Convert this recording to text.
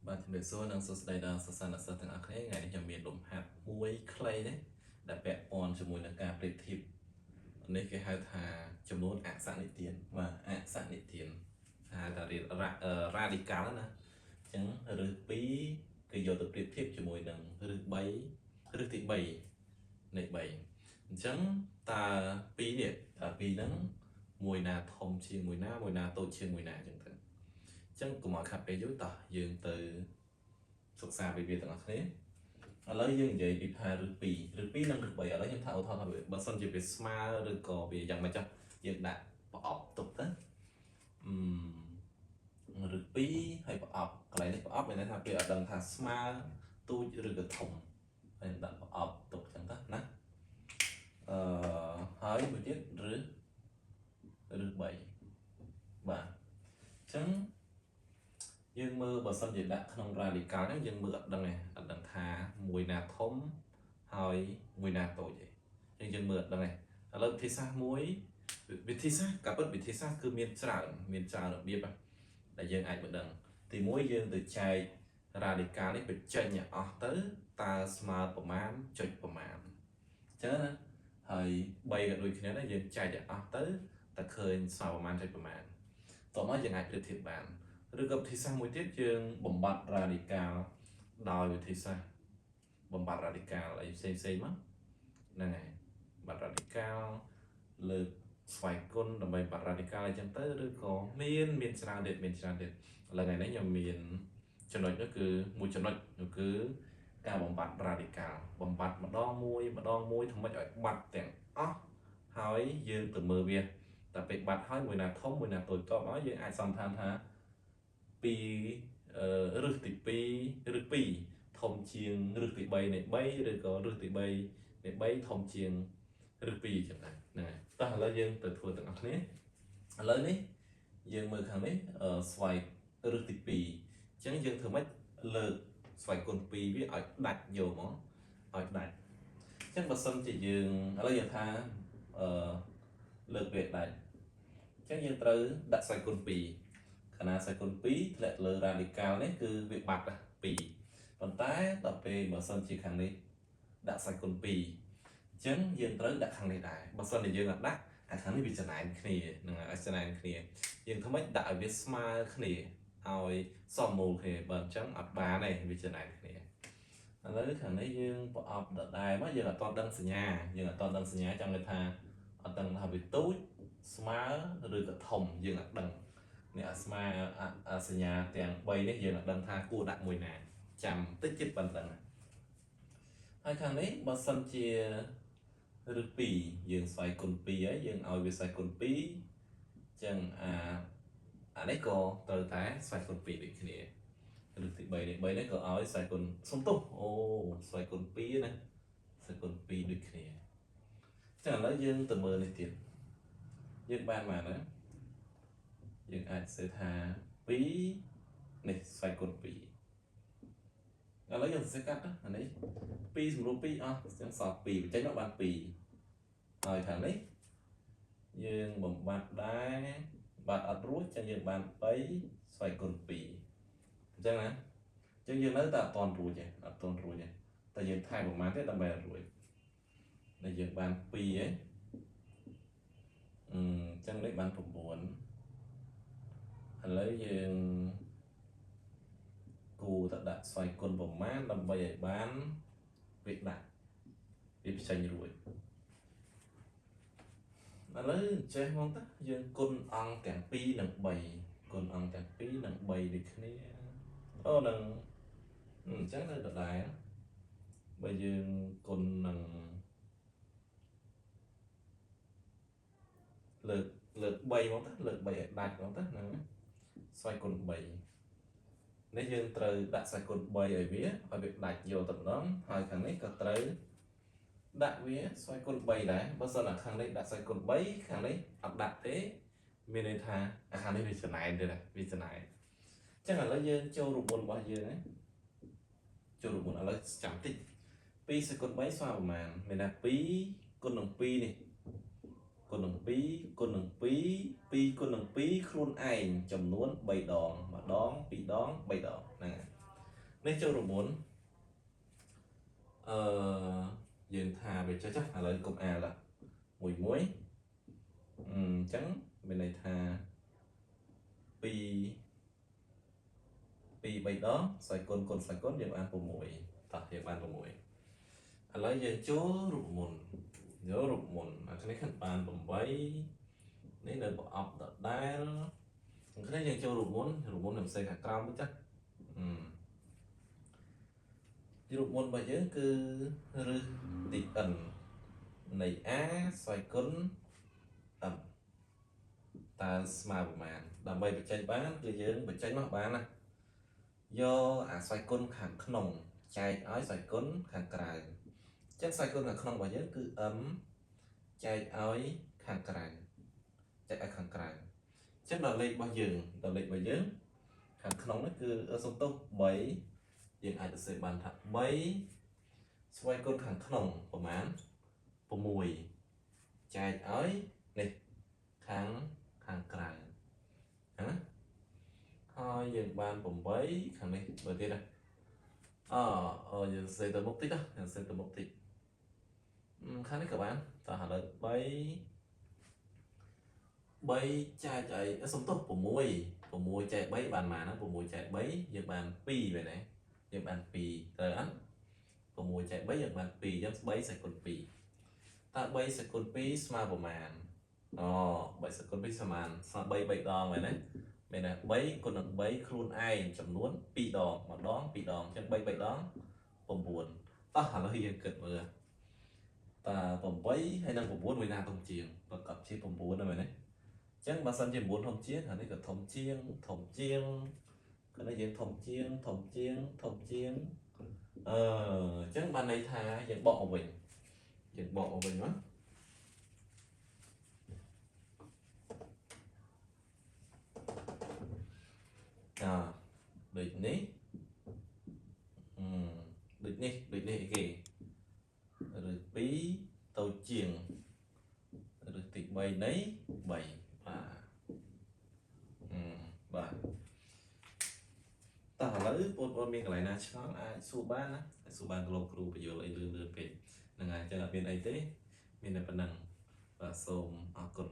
បាទជំរាបសួរនិងសួស្តីដល់សិស្សានុសិស្សទាំងអស់គ្នាថ្ងៃនេះខ្ញុំមានលំហាត់មួយខ្លីនេះដែលពាក់ព័ន្ធជាមួយនឹងការប្រៀបធៀបនេះគេហៅថាចំនួនអក្សរនិទានបាទអក្សរនិទានហៅថារៀនradical ណាអញ្ចឹងឬ2គឺយកទៅប្រៀបធៀបជាមួយនឹងឬ3ឬទី3នៃ3អញ្ចឹងតើ2នេះតើ2ហ្នឹងមួយណាធំជាងមួយណាតូចជាងមួយណាអញ្ចឹងទៅអញ្ចឹងកុំឲ្យខាត់ពេលយូរតោះយើងទៅសិក្សាពីវាទាំងអស់គ្នាឥឡូវយើងនិយាយពីថាឬ2និងឬ3ឥឡូវខ្ញុំថាឧទាហរណ៍ថាបើសិនជាវាស្មើឬក៏វាយ៉ាងម៉េចចុះយើងដាក់ប្រអប់ទុកទៅឬ2ហើយប្រអប់កន្លែងនេះប្រអប់មានន័យថាវាអត់ដឹងថាស្មើទូចឬក៏ធំហើយដាក់ប្រអប់ទុកចឹងទៅណាហើយមួយទៀតឬ3បាទអញ្ចឹងយើងមើលបើសិនជាដាក់ក្នុង radical ហ្នឹងយើងមើលអត់ដឹងទេអត់ដឹងថាមួយណាធំហើយមួយណាតូចទេយើងមើលអត់ដឹងទេឥឡូវវិធីសាស្ត្រមួយវិធីសាស្ត្រកាពិតវិធីសាស្ត្រគឺមានច្រើនរបៀបដែលយើងអាចមិនដឹងទី1យើងទៅចែក radical នេះបញ្ចេញឲ្យអស់ទៅតើស្មើប្រមាណចុចប្រមាណអញ្ចឹងណាហើយ3ក៏ដូចគ្នាដែរយើងចែកឲ្យអស់ទៅតើឃើញស្មើប្រមាណចុចប្រមាណតោះមកយើងអាចប្រៀបធៀបបានឬក៏វិធីសាស្ត្រមួយទៀតយើងបំបត្តិ radical ដោយវិធីសាស្ត្របំបត្តិ radical អីផ្សេងមកហ្នឹងហើយបំបត្តិ radical លើកស្វ័យគុណដើម្បីបំបត្តិ radical អញ្ចឹងទៅឬក៏មានច្រើនទៀតឥឡូវថ្ងៃនេះខ្ញុំមានចំណុចនោះគឺមួយចំណុចនោះគឺការបំបត្តិ radical បំបត្តិម្ដងមួយធ្វើម៉េចឲ្យបាត់ទាំងអស់ហើយយើងទៅមើលវាតែពេលបាត់ហើយមួយណាធំមួយណាតូចតបមកយើងអាចសន្និដ្ឋានថាពីរឹសទី2ឬ2ធំជាងរឹសទី3នៃ3ឬក៏រឹសទី3នៃ3ធំជាងរឹស2ចឹងដែរហ្នឹងហើយតោះឥឡូវយើងទៅធ្វើទាំងអស់គ្នាឥឡូវនេះយើងមើលខាងនេះស្វ័យរឹសទី2អញ្ចឹងយើងធ្វើម៉េចលើកស្វ័យគុណ2វាឲ្យដាច់យកមកឲ្យដាច់អញ្ចឹងបើសិនជាយើងឥឡូវយើងថាលើកវាដាច់អញ្ចឹងយើងត្រូវដាក់ស្វ័យគុណ2ខណៈស្វ័យគុណ2ធ្លាក់លើ radical នេះគឺវាបាត់2ប៉ុន្តែដល់ពេលបើសិនជាខាងនេះដាក់ស្វ័យគុណ2អញ្ចឹងយើងត្រូវដាក់ខាងនេះដែរបើសិនជាយើងអត់ដាក់អាខាងនេះវាចំណែនគ្នានឹងឲ្យចំណែនគ្នាយើងធ្វើម៉េចដាក់ឲ្យវាស្មើគ្នាឲ្យសមមូលគ្នាបើអញ្ចឹងអត់បានទេវាចំណែនគ្នាឥឡូវខាងនេះយើងប្រអប់ដដែលមកយើងអត់តដឹងសញ្ញាចង់និយាយថាអត់ដឹងថាវាទូចស្មើឬក៏ធំយើងអត់ដឹងអ្នកស្មាសញ្ញាទាំង3នេះយើងអត់ដឹងថាគួរដាក់មួយណាចាំតិចទៀតប៉ុណ្ណឹងហើយខាងនេះបើសិនជាឬ2យើងស្វ័យគុណ2ហើយយើងឲ្យវាស្វ័យគុណ2ចឹងអានេះក៏ត្រូវតែស្វ័យគុណ2ដូចគ្នាឬទី3នេះក៏ឲ្យស្វ័យគុណសុំទោសស្វ័យគុណ2ណាស្វ័យគុណ2ដូចគ្នាចឹងឥឡូវយើងទៅមើលនេះទៀតយើងបានមកណាយើងអាចសើថា2នេះស្វ័យគុណ2ឥឡូវយើងសើកាត់អានេះ2សម្រួល2អស់ចឹងសល់2បញ្ចេញមកបាន2ហើយខាងនេះយើងបំបត្តិដែរបាត់អត់រួចចឹងយើងបាន3ស្វ័យគុណ2អញ្ចឹងណាចឹងយើងនៅតែអត់ទាន់រួចទេតែយើងថែមប្រមាណទេដើម្បីឲ្យរួចដែលយើងបាន2ហ៎ចឹងនេះបាន9ឥឡូវយើងគូទៅដាក់ស្វ័យគុណប្រមាណដើម្បីឲ្យបានវាដាក់វាផ្សេងរួចឥឡូវចេះមកតើយើងគុណអង្គទាំង2និង3គុណអង្គទាំង2និង3ដូចគ្នានឹងអញ្ចឹងនៅដដែលបើយើងគុណនឹងលើក3មកតើលើក3ឲ្យដាច់មកតើហ្នឹងស្វ័យគុណ3នេះយើងត្រូវដាក់ស្វ័យគុណ3ឲ្យវាដាច់យកទៅម្ដងហើយខាងនេះក៏ត្រូវដាក់វាស្វ័យគុណ3ដែរបើសិនខាងនេះដាក់ស្វ័យគុណ3ខាងនេះអត់ដាក់ទេមានន័យថាខាងនេះវាចំណែនទៀតវាចំណែនអញ្ចឹងឥឡូវយើងចូលរូបមន្តរបស់យើងណាចូលរូបមន្តឥឡូវចាំតិច2ស្វ័យគុណ3ស្មើប្រមាណមានថា2គុណនឹង2នេះគុណនឹង2គុណនឹង2 2គុណនឹង2ខ្លួនឯងចំនួន3ដងម្ដង2ដង3ដងហ្នឹង នេះចូលរួមមុនយើងថាវាចេះឥឡូវកុំអាលមួយអញ្ចឹងមានន័យថា2 3 ដងស្វ័យគុណស្វ័យគុណយើងបាន6តោះយើងបាន6ឥឡូវយើងចូលរូបមុនអានេះខាងបាន8នេះនៅប្រអប់ដដែលខាងនេះយើងចូលរូបមុននឹងផ្សេងខាងក្រោមទៅចារូបមុនរបស់យើងគឺរឹសទី n នៃ a ស្វ័យគុណ m តើស្មើប្រមាណដើម្បីបញ្ចេញបានគឺយើងបញ្ចេញមកបានណាយកអាស្វ័យគុណខាងក្នុងចែកឲ្យស្វ័យគុណខាងក្រៅចឹងស្វ័យគុណខាងក្នុងរបស់យើងគឺ m ចែកឲ្យខាងក្រៅចឹងដល់លេខរបស់យើងខាងក្នុងនេះគឺសំទោស3យើងអាចសរសេរបានថា3ស្វ័យគុណខាងក្នុងប្រមាណ6ចែកឲ្យនេះខាងក្រៅណាហើយយើងបាន8ខាងនេះបើទៀតណាយើងសរសេរទៅមុខតិចណាខាងនេះក៏បានតោះឥឡូវ3ចែកឲ្យសំទោស6ចែក3បានប៉ុន្មានណា6ចែក3យើងបាន2មែនទេយើងបាន2ត្រូវអត់6ចែក3យើងបាន2អញ្ចឹង3សេគុណ2តើ3សេគុណ2ស្មើប្រមាណ3សេគុណ2ស្មើ3ដងមែនទេមែនទេ3គុណនឹង3ខ្លួនឯងចំនួន2ដង1ដង2ដងអញ្ចឹង3ដង9តោះឥឡូវយើងគិតមើលតើ8ហើយនឹង9មួយណាធំជាងប្រកបជា9ហ្នឹងមែនទេចឹងបើសិនជា9ធំជាងអានេះក៏ធំជាងគឺនេះយើងធំជាងអញ្ចឹងបានន័យថាយើងបកមកវិញមកដូចនេះអីគេឬ2តូចជាងឬទី3នៃ3បាទតោះឥឡូវបងមានកន្លែងណាឆ្ងល់អាចសួរបានណាសួរបានលោកគ្រូបញ្យល់អីលឿនពេកហ្នឹងហើយចឹងអត់មានអីទេមានតែប៉ុណ្ណឹងបាទសូមអរគុណ